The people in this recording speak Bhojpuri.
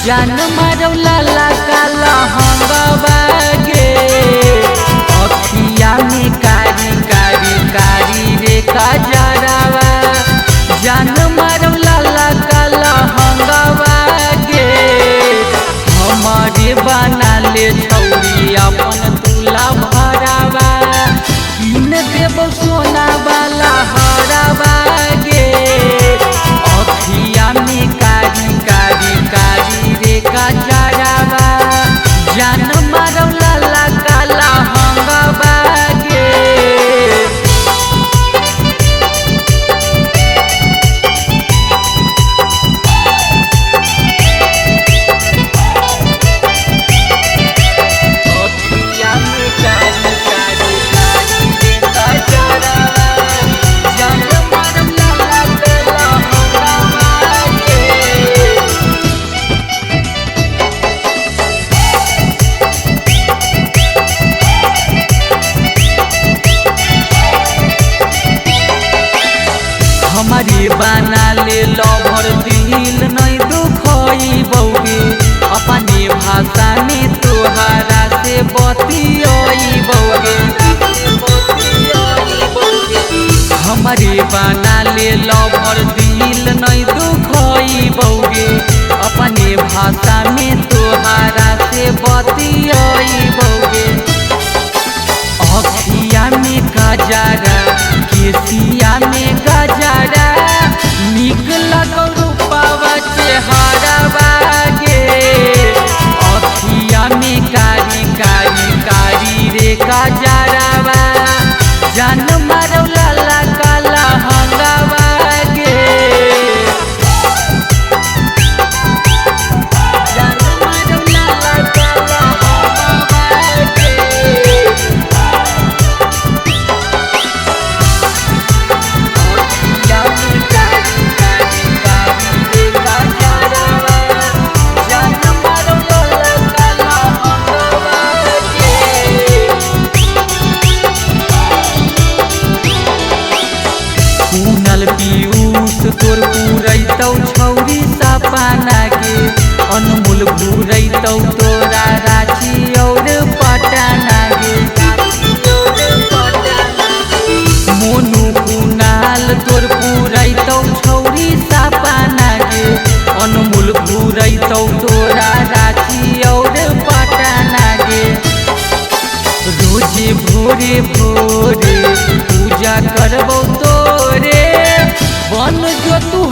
जान मारो लाला काला हंगवा गे अखिया में कारी कारी कारी रे कजरावा जान मारो लाला काला हंगवा गे हमारे बना ले छौरी अपन तुला भरावा किन देव सोना वाला हरावा गे अखिया में कारी कारी कारी रे कजरावा जान मारो लाला काला हंगवा गे हमारी बना ले लवर दिल नहीं दुखई बौगे अपने भाषा में तोहरा से बतियई बौगे हमारी बना ले लवर दिल नहीं दुखई बौगे अपने भाषा में तोहरा से बतियई बौगे अखिया में गजरा केसिया में गजरा निक लगो रूपावा चेहरावा गे अखिया में कारी कारी कारी रे कजरावा जान मारो लाला काला हंगवा गे जान मारो लाला काला हंगवा गे पीयूष तोर पूरैतौ छौरी सपना गे अनमोल पूरैतौ तोरा रांची और पटना गे मोनू कुणाल तोर पूरैतौ छौरी सपना गे अनमोल पूरैतौ तोरा रांची और पटना गे रोजे भोरे भोरे पूजा करबौ तोरे बन जो तू